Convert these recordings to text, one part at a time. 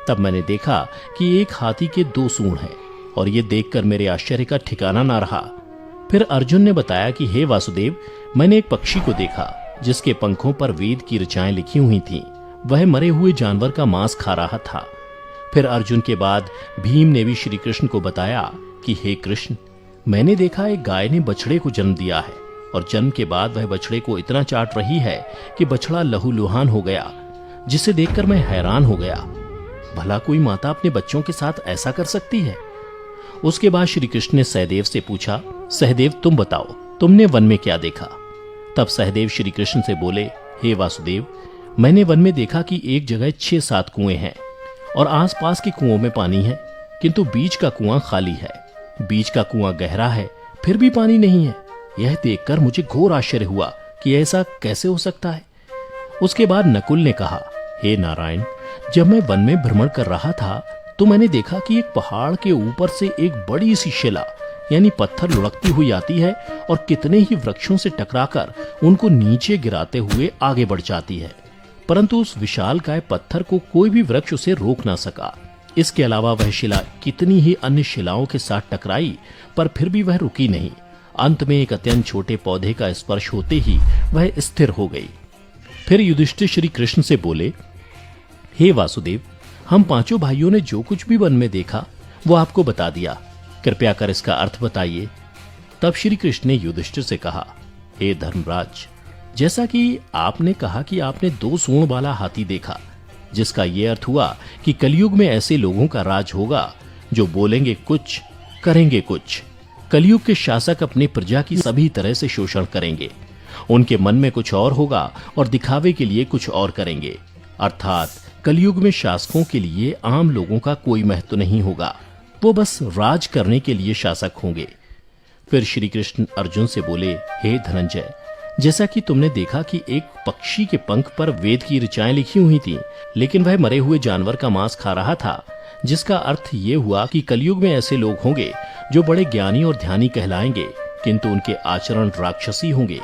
तब मैंने देखा कि एक हाथी के 2 सूंड हैं और ये देखकर मेरे आश्चर्य का ठिकाना ना रहा। फिर अर्जुन ने बताया कि हे वासुदेव, मैंने एक पक्षी को देखा जिसके पंखों पर वेद की ऋचाएं लिखी हुई थीं। वह मरे हुए जानवर का मांस खा रहा था। फिर अर्जुन के बाद भीम ने भी श्री कृष्ण को बताया कि हे कृष्ण, मैंने देखा एक गाय ने बछड़े को जन्म दिया है और जन्म के बाद वह बछड़े को इतना चाट रही है कि बछड़ा लहूलुहान हो गया, जिसे देखकर मैं हैरान हो गया। भला कोई माता अपने बच्चों के साथ ऐसा कर सकती है? उसके बाद श्री कृष्ण ने सहदेव से पूछा, सहदेव तुम बताओ, तुमने वन में क्या देखा? तब सहदेव श्री कृष्ण से बोले, हे वासुदेव, मैंने वन में देखा कि एक जगह 6-7 कुएं हैं और आसपास के कुओं में पानी है, किंतु बीच का कुआं खाली है। बीच का कुआं गहरा है, फिर भी पानी नहीं है। यह देखकर मुझे घोर आश्चर्य हुआ कि ऐसा कैसे हो सकता है। उसके बाद नकुल ने कहा, हे नारायण, जब मैं वन में भ्रमण कर रहा था तो मैंने देखा कि एक पहाड़ के ऊपर से एक बड़ी सी शिला यानी पत्थर लुढ़कती हुई आती है और कितने ही वृक्षों से टकराकर उनको नीचे गिराते हुए आगे बढ़ जाती है, परंतु उस विशालकाय पत्थर को कोई भी वृक्ष उसे रोक ना सका। इसके अलावा वह शिला कितनी ही अन्य शिलाओं के साथ टकराई, पर फिर भी वह रुकी नहीं। अंत में एक अत्यंत छोटे पौधे का स्पर्श होते ही वह स्थिर हो गई। फिर युधिष्ठिर श्री कृष्ण से बोले, हे वासुदेव, हम 5 भाइयों ने जो कुछ भी वन में देखा वो आपको बता दिया, कृपया कर इसका अर्थ बताइए। तब श्री कृष्ण ने युधिष्ठिर से कहा, हे धर्मराज, जैसा कि आपने कहा कि आपने 2 सूंड वाला हाथी देखा, जिसका यह अर्थ हुआ कि कलयुग में ऐसे लोगों का राज होगा जो बोलेंगे कुछ, करेंगे कुछ। कलयुग के शासक अपनी प्रजा की सभी तरह से शोषण करेंगे। उनके मन में कुछ और होगा और दिखावे के लिए कुछ और करेंगे। अर्थात कलयुग में शासकों के लिए आम लोगों का कोई महत्व नहीं होगा, वो बस राज करने के लिए शासक होंगे। फिर श्री कृष्ण अर्जुन से बोले, हे धनंजय, जैसा कि तुमने देखा कि एक पक्षी के पंख पर वेद की ऋचाएं लिखी हुई थीं, लेकिन वह मरे हुए जानवर का मांस खा रहा था, जिसका अर्थ ये हुआ कि कलयुग में ऐसे लोग होंगे जो बड़े ज्ञानी और ध्यानी कहलाएंगे, किंतु उनके आचरण राक्षसी होंगे।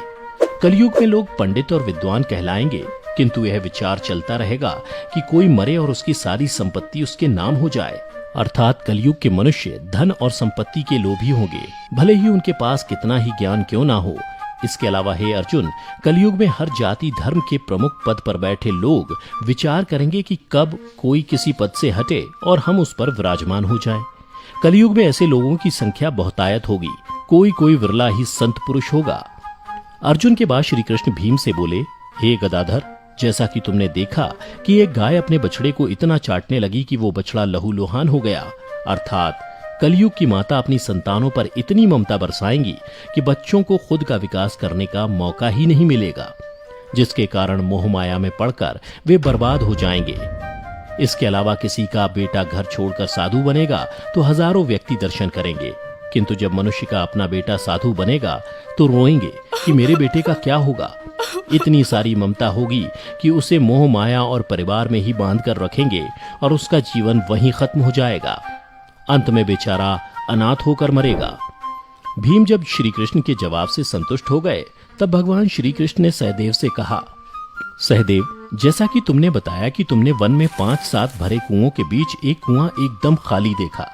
कलयुग में लोग पंडित और विद्वान कहलाएंगे, किंतु यह विचार चलता रहेगा कि कोई मरे और उसकी सारी संपत्ति उसके नाम हो जाए। अर्थात कलयुग के मनुष्य धन और संपत्ति के लोभी होंगे, भले ही उनके पास कितना ही ज्ञान क्यों ना हो। इसके अलावा हे अर्जुन, कलयुग में हर जाति धर्म के प्रमुख पद पर बैठे लोग विचार करेंगे कि कब कोई किसी पद से हटे और हम उस पर विराजमान हो जाएं। कलयुग में ऐसे लोगों की संख्या बहुतायत होगी, कोई कोई विरला ही संत पुरुष होगा। अर्जुन के बाद श्री कृष्ण भीम से बोले, हे गदाधर, जैसा कि तुमने देखा कि एक गाय अपने बछड़े को इतना चाटने लगी कि वो बछड़ा लहूलुहान हो गया, अर्थात कलयुग की माता अपनी संतानों पर इतनी ममता बरसाएंगी कि बच्चों को खुद का विकास करने का मौका ही नहीं मिलेगा, जिसके कारण मोह माया में पड़कर वे बर्बाद हो जाएंगे। इसके अलावा किसी का बेटा घर छोड़कर साधु बनेगा तो हजारों व्यक्ति दर्शन करेंगे, किंतु जब मनुष्य का अपना बेटा साधु बनेगा तो रोएंगे कि मेरे बेटे का क्या होगा। इतनी सारी ममता होगी कि उसे मोह माया और परिवार में ही बांध कर रखेंगे और उसका जीवन वहीं खत्म हो जाएगा। अंत में बेचारा अनाथ होकर मरेगा। भीम जब श्री कृष्ण के जवाब से संतुष्ट हो गए, तब भगवान श्री कृष्ण ने सहदेव से कहा, सहदेव, जैसा कि तुमने बताया कि तुमने वन में 5-7 भरे कुओं के बीच एक कुआं एकदम खाली देखा,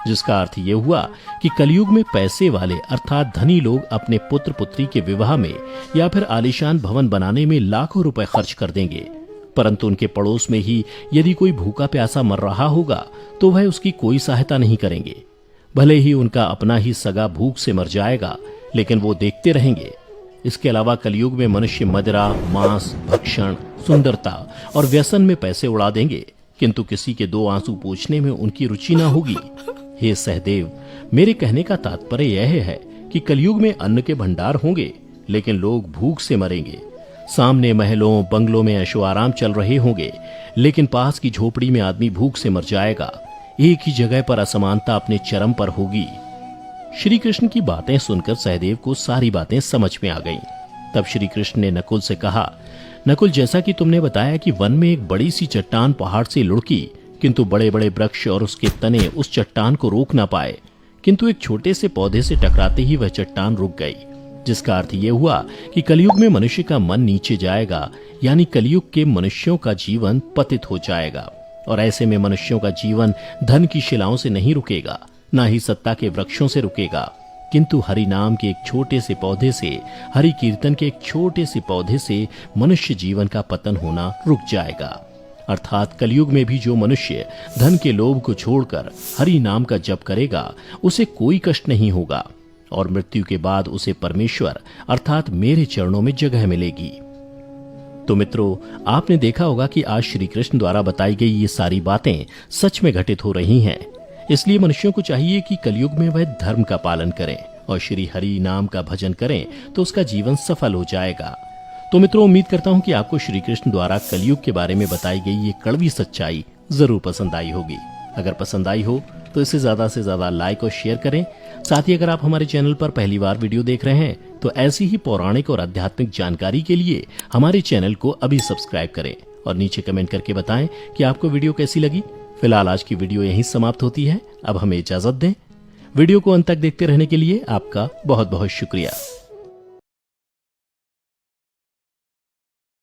जिसका अर्थ ये हुआ कि कलयुग में पैसे वाले अर्थात धनी लोग अपने पुत्र पुत्री के विवाह में या फिर आलीशान भवन बनाने में लाखों रुपए खर्च कर देंगे, परंतु उनके पड़ोस में ही यदि कोई भूखा प्यासा मर रहा होगा तो वह उसकी कोई सहायता नहीं करेंगे। भले ही उनका अपना ही सगा भूख से मर जाएगा, लेकिन वो देखते रहेंगे। इसके अलावा कलयुग में मनुष्य मदिरा, मांस, भक्षण, सुंदरता और व्यसन में पैसे उड़ा देंगे, किंतु किसी के 2 आंसू पोंछने में उनकी रुचि ना होगी। हे सहदेव, मेरे कहने का तात्पर्य यह है कि कलयुग में अन्न के भंडार होंगे, लेकिन लोग भूख से मरेंगे। सामने महलों बंगलों में ऐशो आराम चल रहे होंगे, लेकिन पास की झोपड़ी में आदमी भूख से मर जाएगा। एक ही जगह पर असमानता अपने चरम पर होगी। श्री कृष्ण की बातें सुनकर सहदेव को सारी बातें समझ में आ गईं। तब श्री कृष्ण ने नकुल से कहा, नकुल, जैसा कि तुमने बताया कि वन में एक बड़ी सी चट्टान पहाड़ से लुढ़की, किंतु बड़े बड़े वृक्ष और उसके तने उस चट्टान को रोक ना पाए, किंतु एक छोटे से पौधे से टकराते ही वह चट्टान रुक गई, जिसका अर्थ यह हुआ कि कलयुग में मनुष्य का मन नीचे जाएगा, यानी कलयुग के मनुष्यों का जीवन पतित हो जाएगा। और ऐसे में मनुष्यों का जीवन धन की शिलाओं से नहीं रुकेगा, ना ही सत्ता के वृक्षों से रुकेगा, किंतु हरि नाम के एक छोटे से पौधे से, हरि कीर्तन के एक छोटे से पौधे से मनुष्य जीवन का पतन होना रुक जाएगा। अर्थात कलयुग में भी जो मनुष्य धन के लोभ को छोड़कर हरि नाम का जप करेगा उसे कोई कष्ट नहीं होगा और मृत्यु के बाद उसे परमेश्वर अर्थात मेरे चरणों में जगह मिलेगी। तो मित्रों, आपने देखा होगा कि आज श्री कृष्ण द्वारा बताई गई ये सारी बातें सच में घटित हो रही हैं। इसलिए मनुष्यों को चाहिए कि कलयुग में वह धर्म का पालन करें और श्री हरि नाम का भजन करें तो उसका जीवन सफल हो जाएगा। तो मित्रों, उम्मीद करता हूं कि आपको श्री कृष्ण द्वारा कलयुग के बारे में बताई गई ये कड़वी सच्चाई जरूर पसंद आई होगी। अगर पसंद आई हो तो इसे ज्यादा से ज्यादा लाइक और शेयर करें। साथ ही अगर आप हमारे चैनल पर पहली बार वीडियो देख रहे हैं तो ऐसी ही पौराणिक और आध्यात्मिक जानकारी के लिए हमारे चैनल को अभी सब्सक्राइब करें और नीचे कमेंट करके बताएं कि आपको वीडियो कैसी लगी। फिलहाल आज की वीडियो यहीं समाप्त होती है। अब हमें इजाजत दें। वीडियो को अंत तक देखते रहने के लिए आपका बहुत बहुत शुक्रिया।